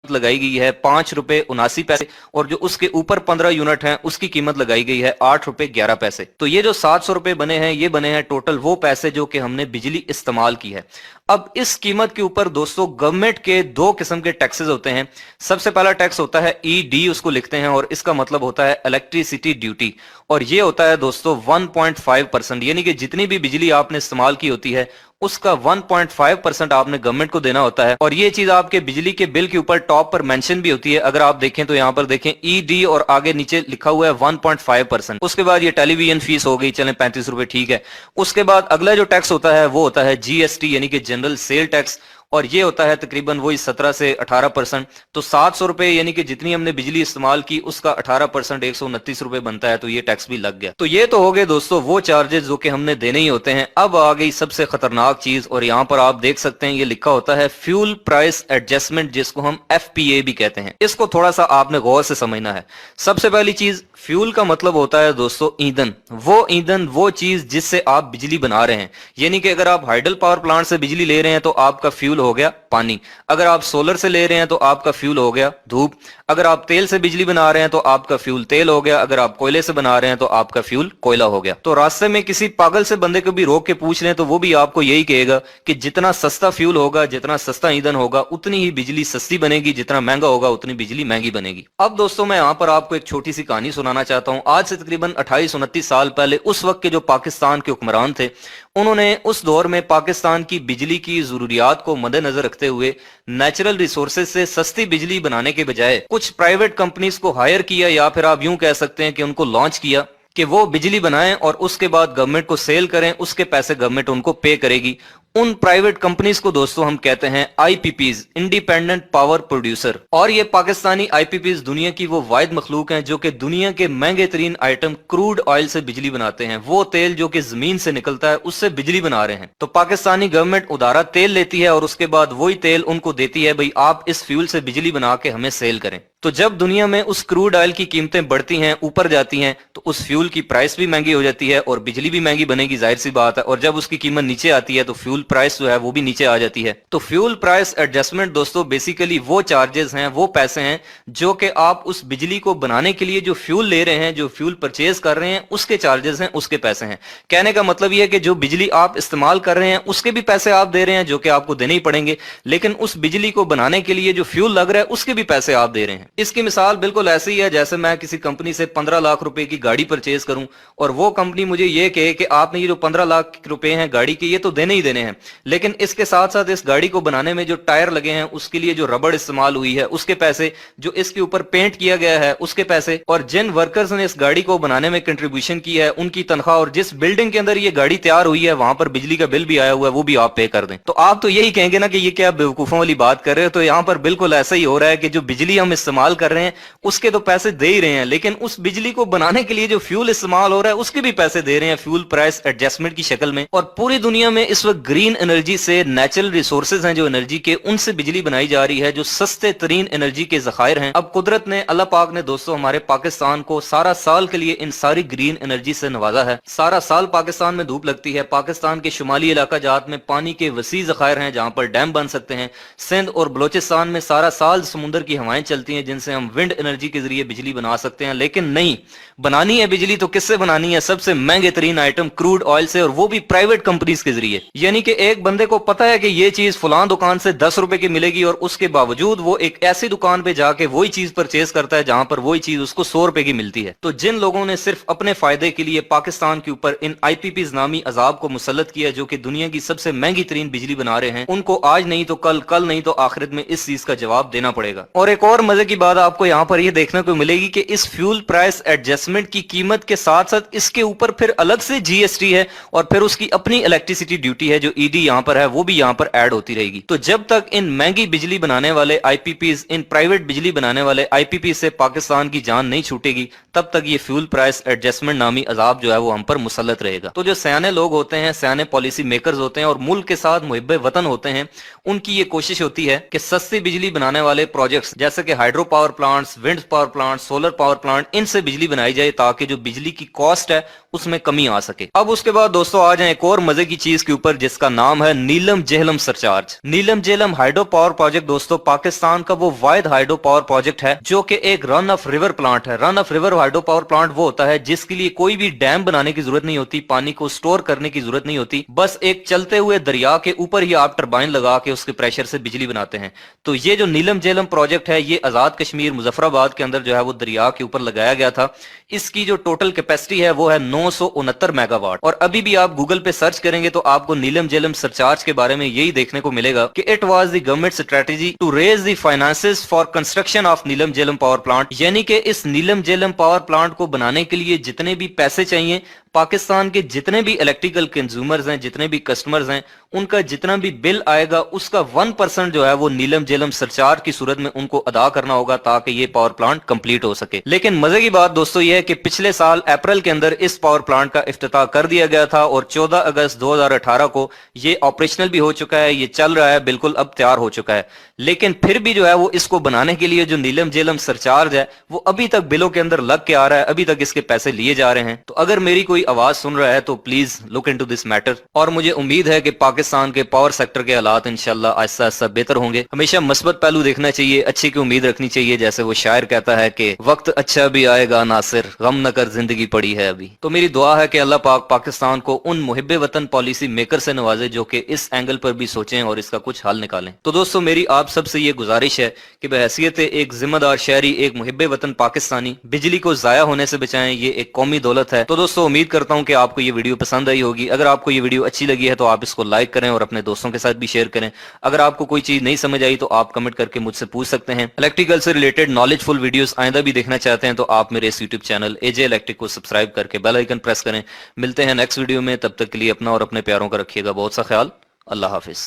लगाई गई है 5 रुपए 79 पैसे, और जो उसके ऊपर 15 यूनिट हैं उसकी कीमत लगाई गई है 8 रुपए 11 पैसे। तो ये जो 700 रुपए बने हैं, ये बने हैं टोटल वो पैसे जो कि हमने बिजली इस्तेमाल की है। अब इस कीमत के ऊपर दोस्तों गवर्नमेंट के दो किस्म के टैक्सेस होते हैं। सबसे पहला टैक्स होता है ईडी, उसको लिखते हैं, और इसका मतलब होता है इलेक्ट्रिसिटी ड्यूटी, और ये होता है दोस्तों 1.5%, यानी कि जितनी भी बिजली आपने इस्तेमाल की होती है उसका 1.5% आपने गवर्नमेंट को देना होता है। और ये चीज आपके बिजली के बिल के ऊपर टॉप पर मेंशन भी होती है। अगर आप देखें तो यहाँ पर देखें ईडी और आगे नीचे लिखा हुआ है 1.5%। उसके बाद ये टेलीविजन फीस हो गई, चलें 35 रुपए, ठीक है। उसके बाद अगला जो टैक्स होता है वो होता है जीएसटी, यानी कि जनरल सेल टैक्स, और ये होता है तकरीबन वही 17 से 18%। तो 700 रुपए यानी कि जितनी हमने बिजली इस्तेमाल की उसका 18% 129 रुपए बनता है, तो ये टैक्स भी लग गया। तो ये तो हो गए दोस्तों वो चार्जेस जो कि हमने देने ही होते हैं। अब आ गई सबसे खतरनाक चीज, और यहाँ पर आप देख सकते हैं ये लिखा होता है फ्यूल प्राइस एडजस्टमेंट, जिसको हम एफपीए भी कहते हैं। इसको थोड़ा सा आपने गौर से समझना है। सबसे पहली चीज, फ्यूल का मतलब होता है दोस्तों ईंधन, वो चीज जिससे आप बिजली बना रहे हैं। यानी कि अगर आप हाइडल पावर प्लांट से बिजली ले रहे हैं तो आपका फ्यूल हो गया पानी, अगर आप सोलर से ले रहे हैं तो आपका फ्यूल हो गया धूप, अगर आप तेल से बिजली बना रहे हैं तो आपका फ्यूल तेल हो गया, अगर आप कोयले से बना रहे हैं तो आपका फ्यूल कोयला हो गया। तो रास्ते में किसी पागल से बंदे को भी रोक के पूछ लें तो वो भी आपको यही कहेगा कि जितना सस्ता फ्यूल होगा, जितना सस्ता ईंधन होगा, उतनी ही बिजली सस्ती बनेगी, जितना महंगा होगा उतनी बिजली महंगी बनेगी। अब दोस्तों मैं यहाँ पर आपको एक छोटी सी कहानी सुनाना चाहता हूँ। आज से तकरीबन 28-29 साल पहले उस वक्त के जो पाकिस्तान के हुक्मरान थे, उन्होंने उस दौर में पाकिस्तान की बिजली की जरूरियात को मद्देनजर रखते हुए नेचुरल रिसोर्सेज से सस्ती बिजली बनाने के बजाय कुछ प्राइवेट कंपनीज को हायर किया, या फिर आप यूं कह सकते हैं कि उनको लॉन्च किया कि वो बिजली बनाएं और उसके बाद गवर्नमेंट को सेल करें, उसके पैसे गवर्नमेंट उनको पे करेगी। उन प्राइवेट कंपनीज को दोस्तों हम कहते हैं आईपीपीज, इंडिपेंडेंट पावर प्रोड्यूसर। और ये पाकिस्तानी आईपीपीज दुनिया की वो वाहिद मखलूक हैं जो कि दुनिया के महंगे तरीन आइटम क्रूड ऑयल से बिजली बनाते हैं। वो तेल जो कि जमीन से निकलता है उससे बिजली बना रहे हैं। तो पाकिस्तानी गवर्नमेंट उधारा तेल लेती है और उसके बाद वही तेल उनको देती है, भाई आप इस फ्यूल से बिजली बना के हमें सेल करें। तो जब दुनिया में उस क्रूड ऑयल की कीमतें बढ़ती हैं, ऊपर जाती हैं, तो उस फ्यूल की प्राइस भी महंगी हो जाती है और बिजली भी महंगी बनेगी, जाहिर सी बात है। और जब उसकी कीमत नीचे आती है तो फ्यूल प्राइस जो है वो भी नीचे आ जाती है। तो फ्यूल प्राइस एडजस्टमेंट दोस्तों बेसिकली वो चार्जेस हैं, वो पैसे हैं जो कि आप उस बिजली को बनाने के लिए जो फ्यूल ले रहे हैं, जो फ्यूल परचेज कर रहे हैं, उसके चार्जेस हैं, उसके पैसे हैं। कहने का मतलब ये है कि जो बिजली आप इस्तेमाल कर रहे हैं उसके भी पैसे आप दे रहे हैं जो कि आपको देने ही पड़ेंगे, लेकिन उस बिजली को बनाने के लिए जो फ्यूल लग रहा है उसके भी पैसे आप दे रहे हैं। इसकी मिसाल बिल्कुल ऐसी ही है जैसे मैं किसी कंपनी से 15 लाख रुपए की गाड़ी परचेज करूं और वो कंपनी मुझे ये कहे कि आपने ये जो 15 लाख रुपए हैं गाड़ी के, ये तो देने ही देने हैं, लेकिन इसके साथ साथ इस गाड़ी को बनाने में जो टायर लगे हैं उसके लिए जो रबड़ इस्तेमाल हुई है उसके पैसे, जो इसके ऊपर पेंट किया गया है उसके पैसे, और जिन वर्कर्स ने इस गाड़ी को बनाने में कंट्रीब्यूशन की है उनकी तनख्वाह, और जिस बिल्डिंग के अंदर ये गाड़ी तैयार हुई है वहां पर बिजली का बिल भी आया हुआ है, वो भी आप पे कर दें। तो आप तो यही कहेंगे ना कि ये क्या बेवकूफों वाली बात कर रहे हो। तो यहाँ पर बिल्कुल ऐसा ही हो रहा है कि जो बिजली हम इस्तेमाल कर रहे हैं उसके तो पैसे दे ही रहे हैं, लेकिन उस बिजली को बनाने के लिए जो फ्यूल इस्तेमाल हो रहा है उसके भी पैसे दे रहे हैं फ्यूल प्राइस एडजस्टमेंट की शक्ल में। और पूरी दुनिया में इस वक्त ग्रीन एनर्जी से, नेचुरल रिसोर्सेज हैं जो एनर्जी के, उनसे बिजली बनाई जा रही है जो सस्ते तरीन एनर्जी के जखायर हैं। अब कुदरत ने, अल्लाह पाक ने दोस्तों हमारे पाकिस्तान को सारा साल के लिए इन सारी ग्रीन एनर्जी से नवाजा है। सारा साल पाकिस्तान में धूप लगती है, पाकिस्तान के शुमाली इलाका जात में पानी के वसी जखायर हैं जहां पर डैम बन सकते हैं। सिंध और बलोचिस्तान में सारा साल समुद्र की हवाएं चलती हैं जिनसे हम विंड एनर्जी के जरिए बिजली बना सकते हैं। लेकिन नहीं, बनानी है बिजली तो किससे बनानी है? सबसे महंगे तरीन आइटम क्रूड ऑयल से, और वो भी प्राइवेट कंपनीज के जरिए। यानी कि एक बंदे को पता है कि ये चीज फलां दुकान से 10 रुपए की मिलेगी और उसके बावजूद वो एक ऐसी दुकान पे जाके वही चीज परचेज करता है जहां पर वही चीज उसको 100 रुपए की मिलती है। तो जिन लोगों ने सिर्फ अपने फायदे के लिए पाकिस्तान के ऊपर इन आईपीपीज नामी अजाब को मुसल्लत किया जो कि दुनिया की सबसे महंगी तरीन बिजली बना रहे हैं, उनको आज नहीं तो कल, कल नहीं तो आखिरत में इस चीज का जवाब देना पड़ेगा। और एक और मजे की बात आपको यहाँ पर यह देखने को मिलेगी कि इस फ्यूल प्राइस एडजस्टमेंट की कीमत के साथ साथ इसके ऊपर फिर अलग से जीएसटी है और फिर उसकी अपनी इलेक्ट्रिसिटी ड्यूटी है जो ईडी यहाँ पर है, वो भी यहाँ पर ऐड होती रहेगी। तो जब तक इन महंगी बिजली बनाने वाले आईपीपीज, इन प्राइवेट बिजली बनाने वाले आईपीपी से पाकिस्तान की जान नहीं छूटेगी, तब तक ये फ्यूल प्राइस एडजस्टमेंट नामी अजाब जो है वो हम पर मुसल्लत रहेगा। तो जो सयाने लोग होते हैं, सयाने पॉलिसी मेकर्स होते हैं और मुल्क के साथ मुहिब्बे वतन होते हैं, उनकी ये कोशिश होती है कि सस्ती बिजली बनाने वाले प्रोजेक्ट्स जैसे कि hydro power plants, wind power plant, solar power plant, इनसे बिजली बनाई जाए ताकि जो बिजली की कॉस्ट है उसमें कमी आ सके। अब उसके बाद दोस्तों आ जाए एक और मजे की चीज के ऊपर जिसका नाम है नीलम जेहलम सरचार्ज। नीलम जेहलम हाइड्रो पावर प्रोजेक्ट दोस्तों पाकिस्तान का वो वाहिद हाइड्रो पावर प्रोजेक्ट है जो कि एक रन ऑफ रिवर प्लांट है। Run of river hydro power plant वो होता है जिसके लिए कोई भी डैम बनाने की जरूरत नहीं होती, पानी को स्टोर करने की जरूरत नहीं होती, बस एक चलते हुए दरिया के ऊपर ही आप टरबाइन लगा के उसके प्रेशर से बिजली बनाते हैं। तो ये जो नीलम जेहलम प्रोजेक्ट है ये आजाद कश्मीर मुजफ्फराबाद के अंदर जो है वो दरिया के ऊपर लगाया गया था। इसकी जो टोटल कैपेसिटी है वो है 969 मेगावाट। और अभी भी आप गूगल पे सर्च करेंगे तो आपको नीलम जेहलम सरचार्ज के बारे में यही देखने को मिलेगा कि it was the government strategy to raise the finances for construction of Neelum Jhelum power plant, यानी कि इस नीलम जेहलम पावर प्लांट को बनाने के लिए जितने भी पैसे चाहिए, पाकिस्तान के जितने भी इलेक्ट्रिकल कंज्यूमर्स हैं, जितने भी कस्टमर्स हैं, उनका जितना भी बिल आएगा उसका 1% जो है वो नीलम जेहलम सरचार्ज की सूरत में उनको अदा करना होगा ताकि ये पावर प्लांट कंप्लीट हो सके। लेकिन मजे की बात दोस्तों ये है कि पिछले साल अप्रैल के अंदर इस पावर प्लांट का इफ्तिताह कर दिया गया था और 14 अगस्त 2018 को ये ऑपरेशनल भी हो चुका है, ये चल रहा है, बिल्कुल अब तैयार हो चुका है। लेकिन फिर भी जो है वो इसको बनाने के लिए जो नीलम जेहलम सरचार्ज है वो अभी तक बिलों के अंदर लग के आ रहा है, अभी तक इसके पैसे लिए जा रहे हैं। तो अगर मेरी कोई आवाज सुन रहा है तो please look into this matter. और मुझे उम्मीद है कि पाकिस्तान के पावर सेक्टर के हालात इंशाल्लाह आहिस्ता आहिस्ता बेहतर होंगे। हमेशा मस्बत पहलू देखना चाहिए, अच्छे की उम्मीद रखनी चाहिए, जैसे वो शायर कहता है कि वक्त अच्छा भी आएगा नासिर, गम न कर जिंदगी पड़ी है अभी। तो मेरी दुआ है कि अल्लाह पाक पाकिस्तान को उन मुहिब्बे वतन पॉलिसी मेकर से नवाजे जो कि इस एंगल पर भी सोचें और इसका कुछ हल निकालें। तो दोस्तों मेरी आप सबसे ये गुजारिश है कि बहैसियत एक जिम्मेदार शहरी, एक मुहिब्बे वतन पाकिस्तानी बिजली को जाया होने से बचाएं, ये एक कौमी दौलत है। तो दोस्तों उम्मीद करता हूं कि आपको ये वीडियो पसंद आई होगी। अगर आपको ये वीडियो अच्छी लगी है तो आप इसको लाइक करें और अपने दोस्तों के साथ भी शेयर करें। अगर आपको कोई चीज नहीं समझ आई तो आप कमेंट करके मुझसे पूछ सकते हैं। इलेक्ट्रिकल से रिलेटेड नॉलेजफुल वीडियोस आइंदा भी देखना चाहते हैं तो आप मेरे इस यूट्यूब चैनल एजे इलेक्ट्रिक को सब्सक्राइब करके बेल आइकन प्रेस करें। मिलते हैं नेक्स्ट वीडियो में, तब तक के लिए अपना और अपने प्यारों का रखिएगा बहुत सा ख्याल। अल्लाह हाफिज।